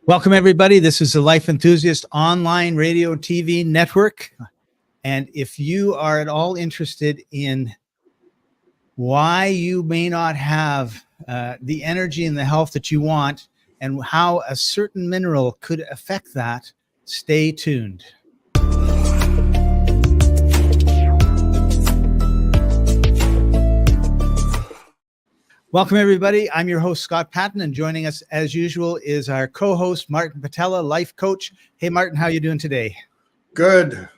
Welcome, everybody. This is the Life Enthusiast online radio and TV network. And if you are at all interested in why you may not have the energy and the health that you want and how a certain mineral could affect that, stay tuned. Welcome, everybody. I'm your host, Scott Paton, and joining us, as usual, is our co-host, Martin Pytela, life coach. Hey, Martin, how are you doing today? Good.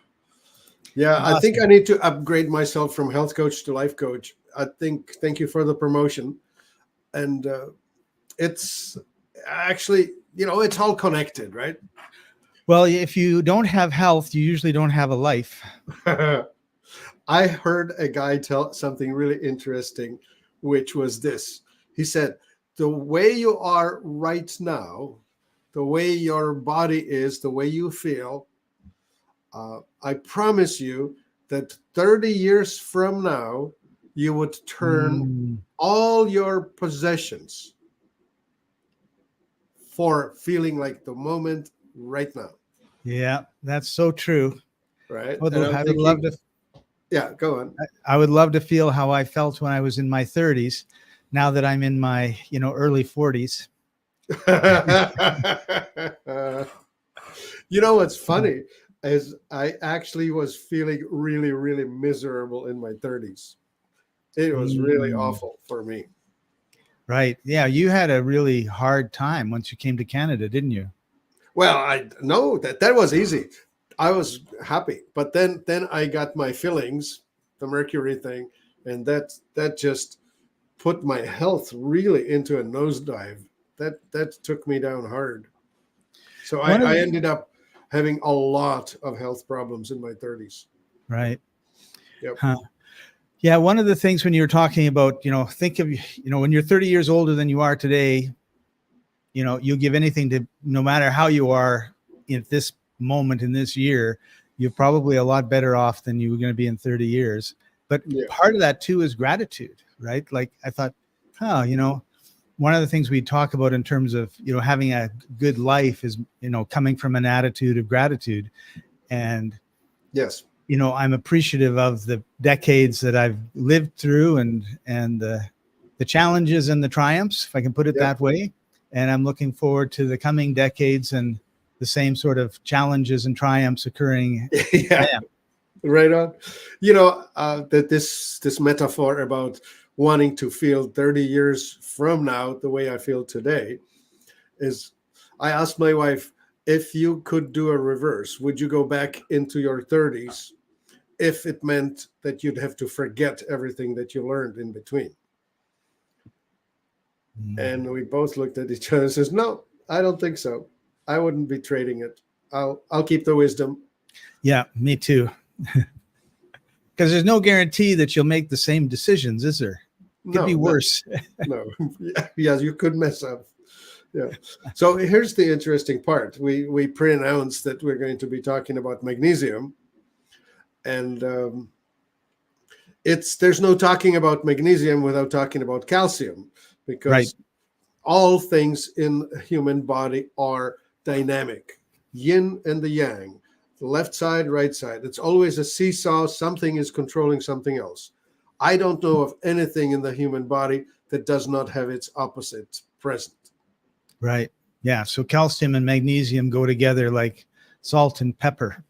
Yeah, Awesome. I think I need to upgrade myself from health coach to life coach. Thank you for the promotion. And it's actually, it's all connected, right? Well, if you don't have health, you usually don't have a life. I heard a guy tell something really interesting, which was this. He said, the way you are right now, the way your body is, the way you feel, I promise you that 30 years from now, you would turn all your possessions for feeling like the moment right now. Yeah, that's so true. Right. I would love to. Yeah, go on. I would love to feel how I felt when I was in my 30s. Now that I'm in my, early 40s. What's funny is I actually was feeling really, really miserable in my 30s. It was really awful for me. Right. Yeah. You had a really hard time once you came to Canada, didn't you? Well, I know that was easy. I was happy, but then I got my fillings, the mercury thing, and that just put my health really into a nosedive. That took me down hard. So I ended up having a lot of health problems in my 30s. Right. Yep. Huh. Yeah. One of the things when you're talking about, think of, when you're 30 years older than you are today, you'll give anything to, no matter how you are at this moment in this year, you're probably a lot better off than you were going to be in 30 years. But part of that too is gratitude, right? Like I thought, one of the things we talk about in terms of, having a good life is, coming from an attitude of gratitude. And yes, I'm appreciative of the decades that I've lived through and the challenges and the triumphs, if I can put it that way. And I'm looking forward to the coming decades and the same sort of challenges and triumphs occurring. Yeah. Right on. That this metaphor about wanting to feel 30 years from now the way I feel today is, I asked my wife, if you could do a reverse, would you go back into your 30s if it meant that you'd have to forget everything that you learned in between? And we both looked at each other and says, no, I don't think so. I wouldn't be trading it. I'll keep the wisdom. Yeah, me too. Because there's no guarantee that you'll make the same decisions, is there? It could be worse. No. Yes, you could mess up. Yeah. So here's the interesting part. We pre-announced that we're going to be talking about magnesium. And there's no talking about magnesium without talking about calcium, because all things in the human body are dynamic, yin and the yang, the left side, right side. It's always a seesaw. Something is controlling something else. I don't know of anything in the human body that does not have its opposite present. Right. Yeah. So calcium and magnesium go together like salt and pepper.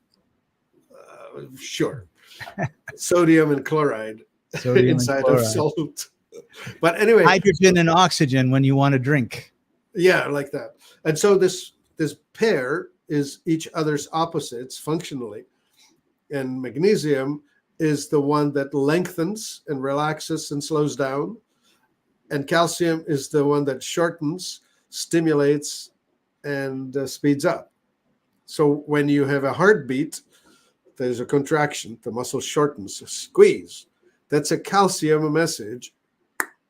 Sure. Sodium and chloride inside of salt. But anyway, hydrogen and oxygen when you want to drink. Yeah, like that. And so this pair is each other's opposites functionally. And magnesium is the one that lengthens and relaxes and slows down. And calcium is the one that shortens, stimulates, and speeds up. So when you have a heartbeat, there's a contraction, the muscle shortens, a squeeze. That's a calcium message,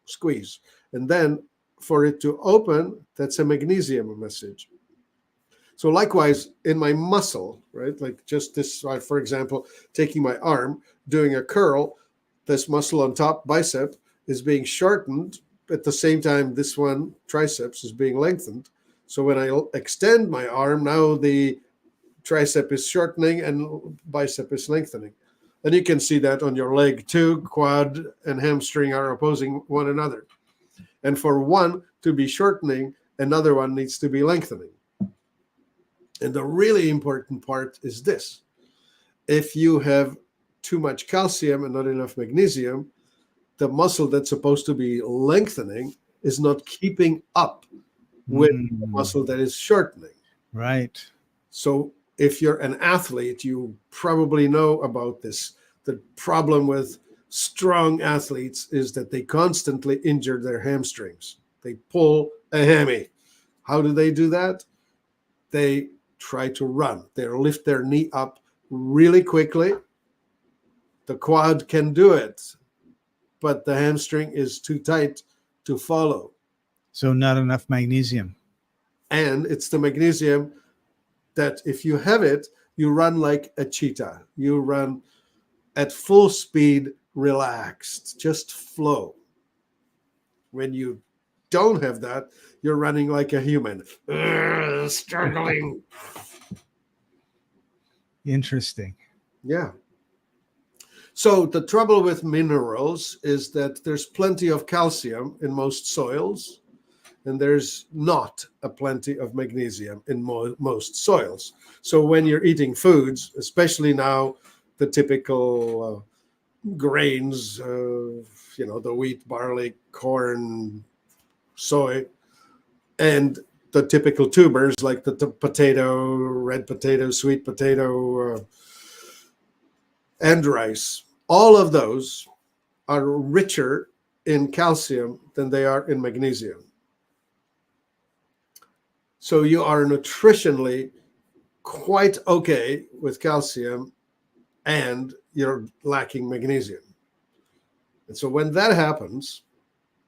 squeeze. And then for it to open, that's a magnesium message. So likewise, in my muscle, right? Like just this, for example, taking my arm, doing a curl, this muscle on top, bicep, is being shortened. At the same time, this one, triceps, is being lengthened. So when I extend my arm, now the tricep is shortening and bicep is lengthening. And you can see that on your leg too. Quad and hamstring are opposing one another. And for one to be shortening, another one needs to be lengthening. And the really important part is this. If you have too much calcium and not enough magnesium, the muscle that's supposed to be lengthening is not keeping up with the muscle that is shortening. Right. So if you're an athlete, you probably know about this. The problem with strong athletes is that they constantly injure their hamstrings. They pull a hammy. How do they do that? They try to run. They lift their knee up really quickly. The quad can do it, but the hamstring is too tight to follow. So not enough magnesium. And it's the magnesium that if you have it, you run like a cheetah. You run at full speed, relaxed, just flow. When you don't have that, you're running like a human, struggling. Interesting. Yeah. So the trouble with minerals is that there's plenty of calcium in most soils, and there's not a plenty of magnesium in most soils. So when you're eating foods, especially now, the typical grains, the wheat, barley, corn, soy, and the typical tubers like the potato, red potato, sweet potato, and rice, all of those are richer in calcium than they are in magnesium. So you are nutritionally quite okay with calcium and you're lacking magnesium. And so when that happens,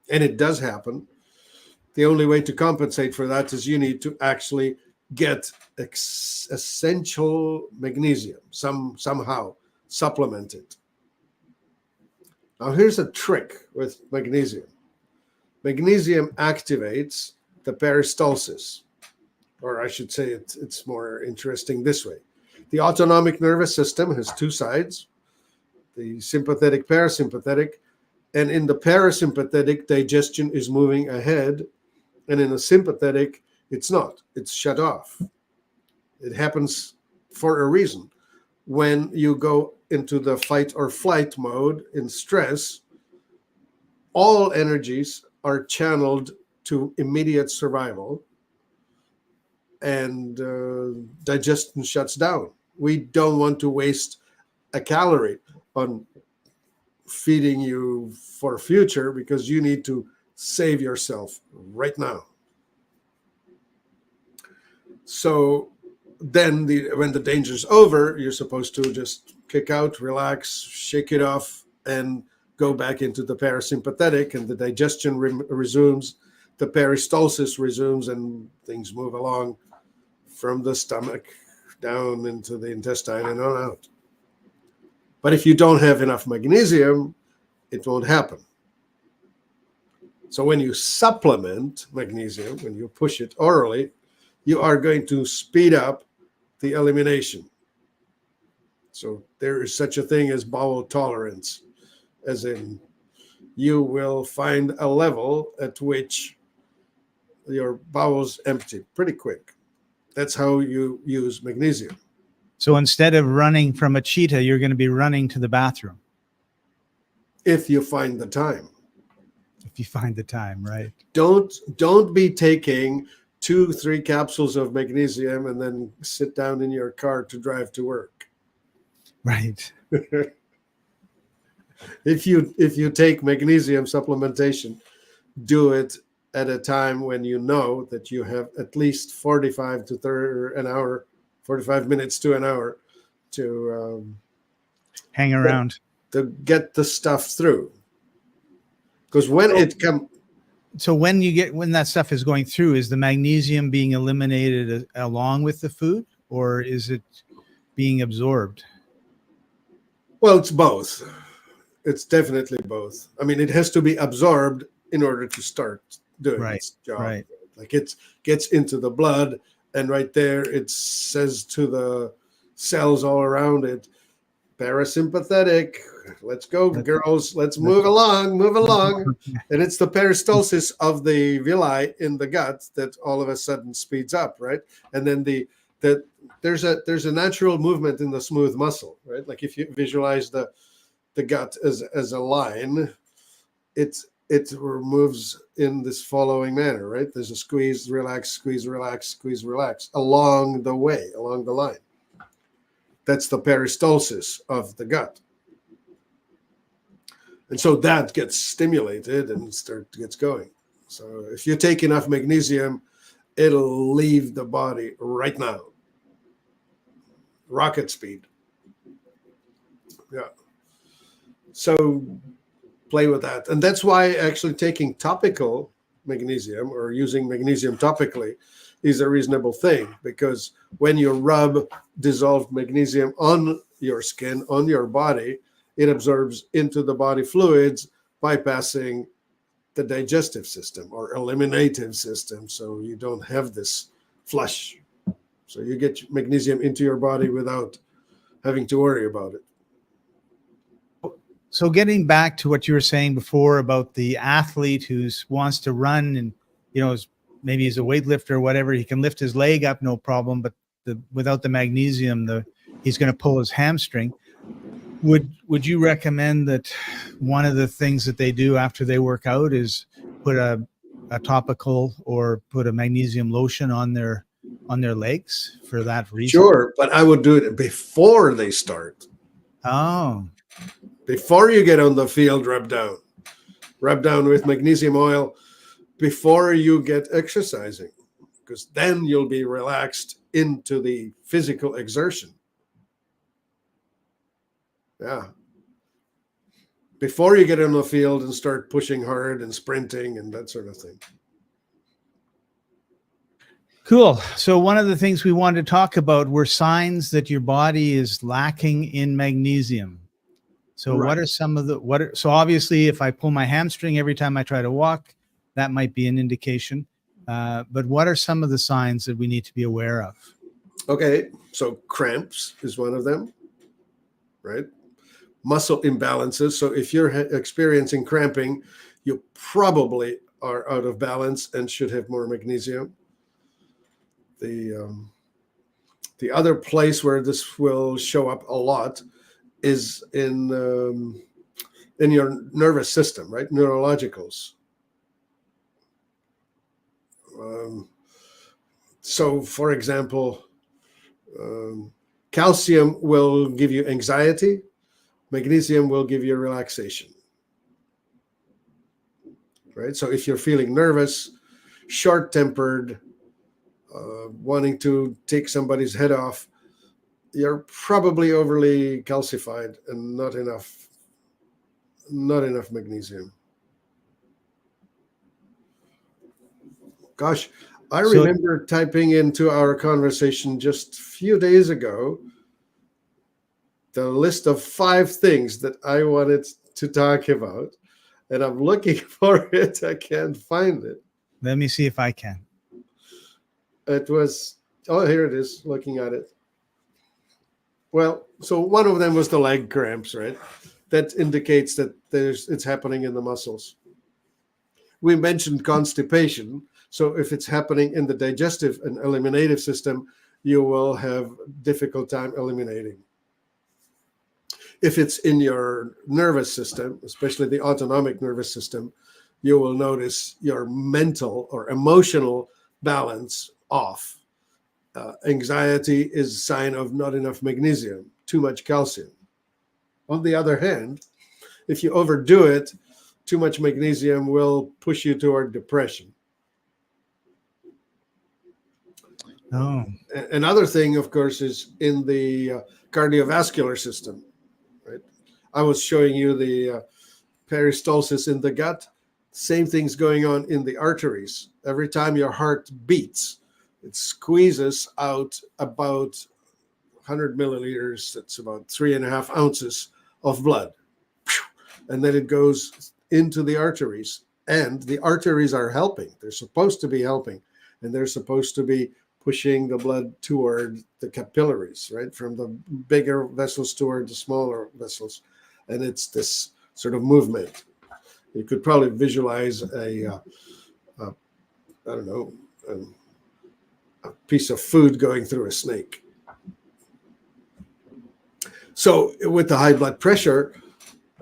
and it does happen, the only way to compensate for that is you need to actually get essential magnesium, somehow supplement it. Now here's a trick with magnesium. Magnesium activates the peristalsis, or I should say it's more interesting this way. The autonomic nervous system has two sides, the sympathetic, parasympathetic, and in the parasympathetic, digestion is moving ahead, and in the sympathetic, it's not. It's shut off. It happens for a reason. When you go into the fight or flight mode in stress, all energies are channeled to immediate survival, and digestion shuts down. We don't want to waste a calorie on feeding you for future because you need to save yourself right now. So then when the danger's over, you're supposed to just kick out, relax, shake it off, and go back into the parasympathetic, and the digestion resumes, the peristalsis resumes, and things move along from the stomach down into the intestine and on out. But if you don't have enough magnesium, it won't happen. So when you supplement magnesium, when you push it orally, you are going to speed up the elimination. So there is such a thing as bowel tolerance, as in you will find a level at which your bowels empty pretty quick. That's how you use magnesium. So instead of running from a cheetah, you're going to be running to the bathroom. If you find the time. If you find the time, right? Don't be taking 2-3 capsules of magnesium and then sit down in your car to drive to work. Right. If you take magnesium supplementation, do it at a time when you know that you have at least 45 minutes to an hour to hang around, to get the stuff through. Because when it comes, so when that stuff is going through, is the magnesium being eliminated along with the food, or is it being absorbed? Well, it's both. It's definitely both. I mean, it has to be absorbed in order to start doing its job. Right. Like it gets into the blood, and right there it says to the cells all around it, parasympathetic, let's go, girls, let's move along. And it's the peristalsis of the villi in the gut that all of a sudden speeds up, right? And then there's a natural movement in the smooth muscle, right? Like if you visualize the gut as a line, it moves in this following manner, right? There's a squeeze, relax, squeeze, relax, squeeze, relax along the way, along the line. That's the peristalsis of the gut. And so that gets stimulated and gets going. So if you take enough magnesium, it'll leave the body right now. Rocket speed. Yeah. So play with that. And that's why actually taking topical magnesium or using magnesium topically is a reasonable thing, because when you rub dissolved magnesium on your skin, on your body, it absorbs into the body fluids, bypassing the digestive system or eliminative system. So you don't have this flush. So you get magnesium into your body without having to worry about it. So getting back to what you were saying before about the athlete who wants to run and, maybe he's a weightlifter or whatever, he can lift his leg up, no problem. But without the magnesium, he's going to pull his hamstring. Would you recommend that one of the things that they do after they work out is put a topical or put a magnesium lotion on their legs for that reason? Sure, but I would do it before they start. Oh. Before you get on the field, rub down with magnesium oil before you get exercising, because then you'll be relaxed into the physical exertion. Yeah. Before you get on the field and start pushing hard and sprinting and that sort of thing. Cool. So one of the things we wanted to talk about were signs that your body is lacking in magnesium. So right. What are some of so obviously if I pull my hamstring every time I try to walk, that might be an indication. But what are some of the signs that we need to be aware of? Okay. So cramps is one of them, right? Muscle imbalances. So if you're experiencing cramping, you probably are out of balance and should have more magnesium. The other place where this will show up a lot is in your nervous system, right? Neurologicals. So, for example, calcium will give you anxiety. Magnesium will give you relaxation. Right? So if you're feeling nervous, short-tempered, wanting to take somebody's head off, you're probably overly calcified and not enough magnesium. Gosh, I remember typing into our conversation just a few days ago the list of 5 things that I wanted to talk about, and I'm looking for it. I can't find it. Let me see if I can. It was, here it is, looking at it. Well, so one of them was the leg cramps, right? That indicates that it's happening in the muscles. We mentioned constipation. So if it's happening in the digestive and eliminative system, you will have difficult time eliminating. If it's in your nervous system, especially the autonomic nervous system, you will notice your mental or emotional balance off. Anxiety is a sign of not enough magnesium, too much calcium. On the other hand, if you overdo it, too much magnesium will push you toward depression. Oh. Another thing, of course, is in the cardiovascular system. Right? I was showing you the peristalsis in the gut. Same thing's going on in the arteries. Every time your heart beats, it squeezes out about 100 milliliters. That's about 3.5 ounces of blood. And then it goes into the arteries. And the arteries are helping. They're supposed to be helping. and they're supposed to be pushing the blood toward the capillaries, right? From the bigger vessels toward the smaller vessels. And it's this sort of movement. You could probably visualize I don't know, a piece of food going through a snake. So with the high blood pressure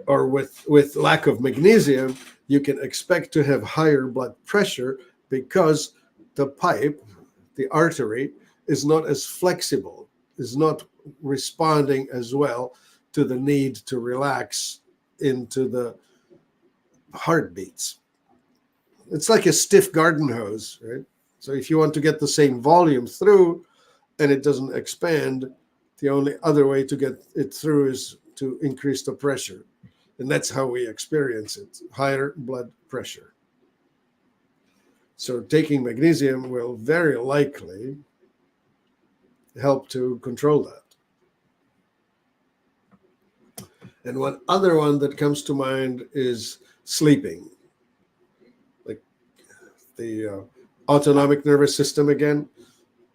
or with lack of magnesium, you can expect to have higher blood pressure because the pipe, the artery, is not as flexible, is not responding as well to the need to relax into the heartbeats. It's like a stiff garden hose, right? So if you want to get the same volume through and it doesn't expand, the only other way to get it through is to increase the pressure. And that's how we experience it, higher blood pressure. So taking magnesium will very likely help to control that. And one other one that comes to mind is sleeping. Like the autonomic nervous system again,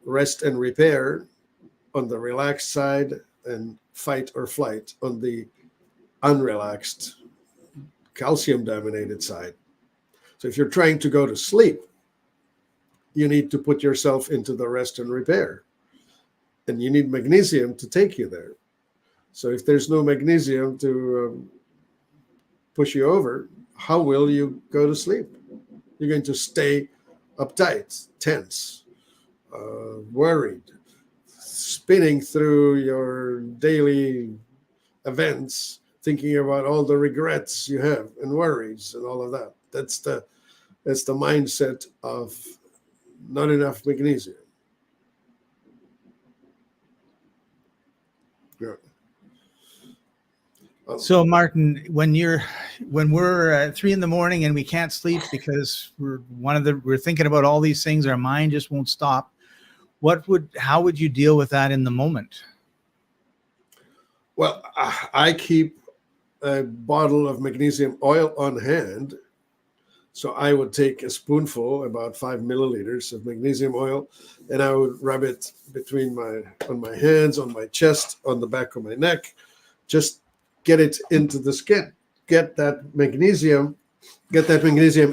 rest and repair on the relaxed side and fight or flight on the unrelaxed, calcium-dominated side. So if you're trying to go to sleep, you need to put yourself into the rest and repair. And you need magnesium to take you there. So if there's no magnesium to push you over, how will you go to sleep? You're going to stay uptight, tense, worried, spinning through your daily events, thinking about all the regrets you have and worries and all of that. That's the mindset of not enough magnesium. Yeah. So Martin, when we're at 3 a.m. and we can't sleep because we're thinking about all these things, our mind just won't stop. How would you deal with that in the moment? Well, I keep a bottle of magnesium oil on hand. So I would take a spoonful, about 5 milliliters of magnesium oil, and I would rub it on my hands, on my chest, on the back of my neck, just get it into the skin, get that magnesium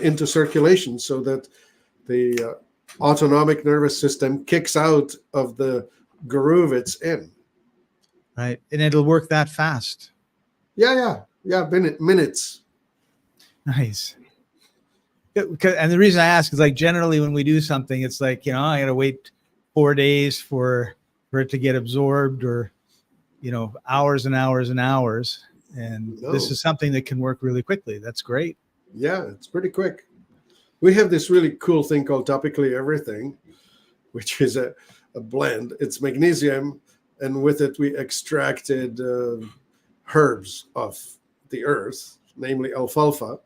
into circulation so that the autonomic nervous system kicks out of the groove it's in. Right. And it'll work that fast. Yeah. Minutes. Nice. And the reason I ask is, like, generally when we do something, it's like, I got to wait 4 days for it to get absorbed, or, hours and hours and hours. And This is something that can work really quickly. That's great. Yeah, it's pretty quick. We have this really cool thing called Topically Everything, which is a blend. It's magnesium, and with it we extracted herbs of the earth, namely alfalfa,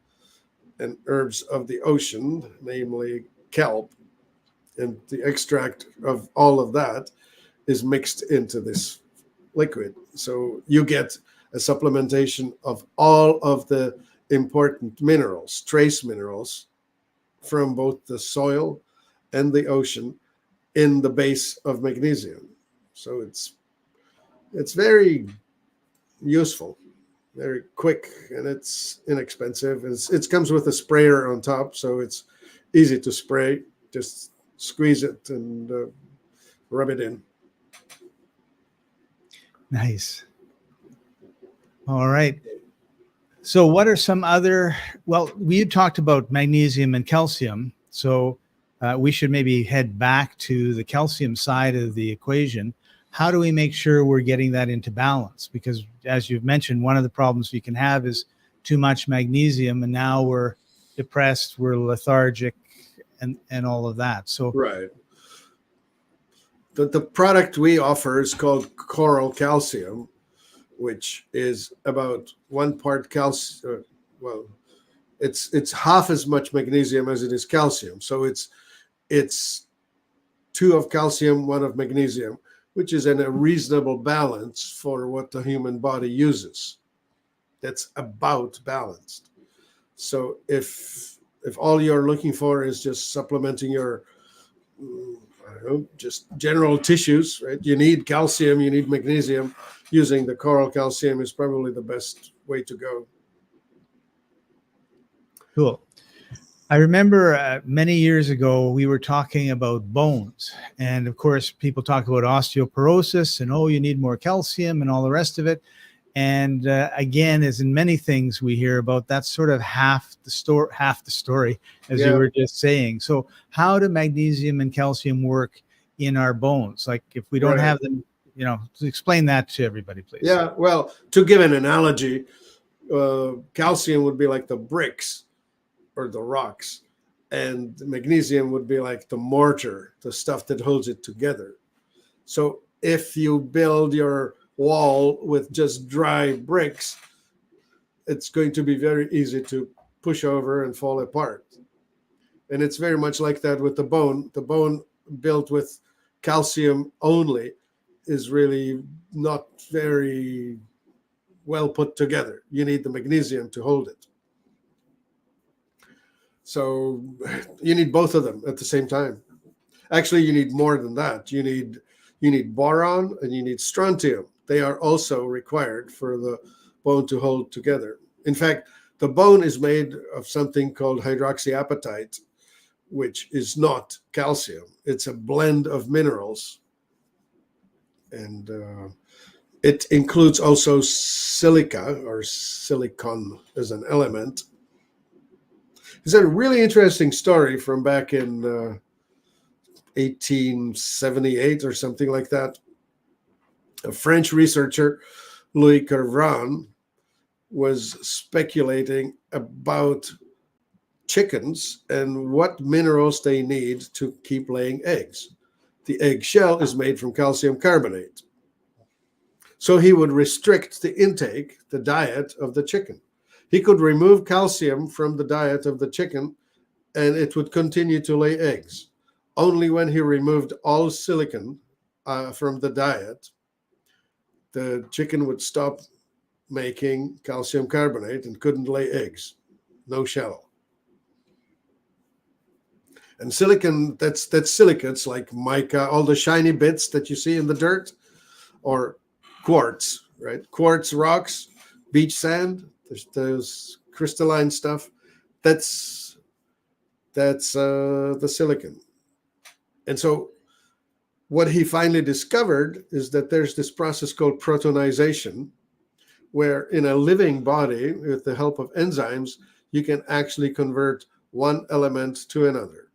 and herbs of the ocean, namely kelp. And the extract of all of that is mixed into this liquid. So you get a supplementation of all of the important minerals, trace minerals, from both the soil and the ocean in the base of magnesium. So it's very useful, very quick, and it's inexpensive. It comes with a sprayer on top, so it's easy to spray. Just squeeze it and rub it in. Nice. All right. So what are some other, we talked about magnesium and calcium. So we should maybe head back to the calcium side of the equation. How do we make sure we're getting that into balance? Because as you've mentioned, one of the problems we can have is too much magnesium, and now we're depressed, we're lethargic, and all of that. So right. The product we offer is called Coral Calcium, which is about 1 part calcium. Well, it's half as much magnesium as it is calcium. So it's 2 of calcium, 1 of magnesium, which is in a reasonable balance for what the human body uses. That's about balanced. So if all you're looking for is just supplementing your just general tissues, right? You need calcium, you need magnesium. Using the coral calcium is probably the best way to go. Cool. I remember many years ago, we were talking about bones. And of course, people talk about osteoporosis and, oh, you need more calcium and all the rest of it. And again, as in many things we hear about, that's sort of half the story, as you were just saying. So how do magnesium and calcium work in our bones? Like if we don't have them, explain that to everybody, please. Yeah, well, to give an analogy, calcium would be like the bricks or the rocks, and magnesium would be like the mortar, the stuff that holds it together. So if you build your wall with just dry bricks, it's going to be very easy to push over and fall apart. And it's very much like that with the bone. The bone built with calcium only is really not very well put together. You need the magnesium to hold it. So you need both of them at the same time. Actually, you need more than that. You need boron and you need strontium. They are also required for the bone to hold together. In fact, the bone is made of something called hydroxyapatite, which is not calcium. It's a blend of minerals. And it includes also silica or silicon as an element. It's a really interesting story from back in 1878 or something like that. A French researcher, Louis Kervran, was speculating about chickens and what minerals they need to keep laying eggs. The egg shell is made from calcium carbonate. So he would restrict the intake, the diet of the chicken. He could remove calcium from the diet of the chicken and it would continue to lay eggs. Only when he removed all silicon from the diet, the chicken would stop making calcium carbonate and couldn't lay eggs. No shell. And silicon, that's silicates like mica, all the shiny bits that you see in the dirt, or quartz, right? Quartz rocks, beach sand, there's crystalline stuff. That's the silicon. And so what he finally discovered is that there's this process called protonization, where in a living body, with the help of enzymes, you can actually convert one element to another,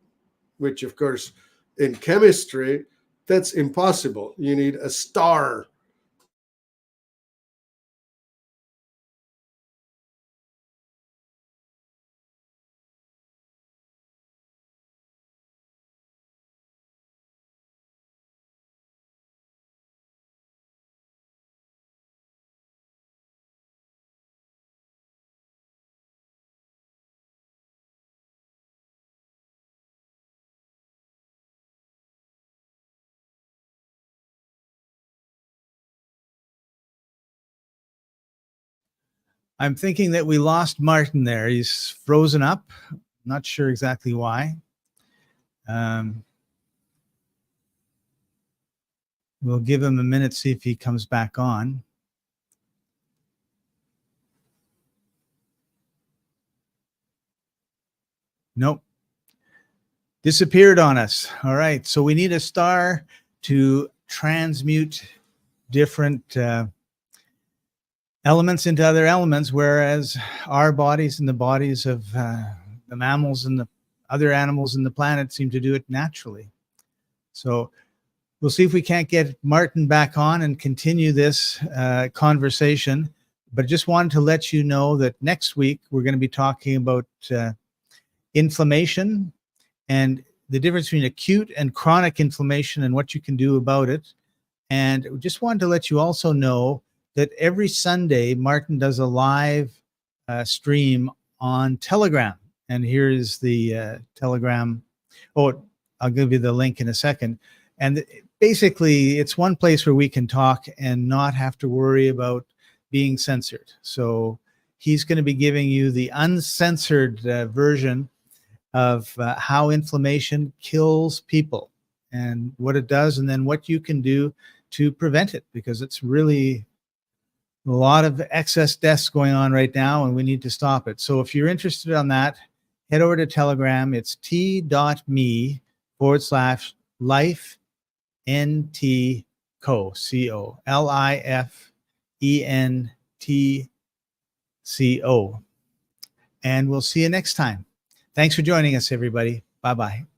which of course in chemistry, that's impossible. You need a star. I'm thinking that we lost Martin there. He's frozen up. Not sure exactly why. We'll give him a minute, see if he comes back on. Nope. Disappeared on us. All right. So we need a star to transmute different elements into other elements, whereas our bodies and the bodies of the mammals and the other animals in the planet seem to do it naturally. So we'll see if we can't get Martin back on and continue this conversation. But just wanted to let you know that next week we're going to be talking about inflammation and the difference between acute and chronic inflammation and what you can do about it. And we just wanted to let you also know that every Sunday, Martin does a live stream on Telegram. And here's the Telegram. Oh, I'll give you the link in a second. And basically, it's one place where we can talk and not have to worry about being censored. So he's going to be giving you the uncensored version of how inflammation kills people. and what it does, and then what you can do to prevent it, because it's really a lot of excess deaths going on right now, and we need to stop it. So if you're interested on that, head over to Telegram. It's t.me/lifentco, LIFENTCO. And we'll see you next time. Thanks for joining us, everybody. Bye-bye.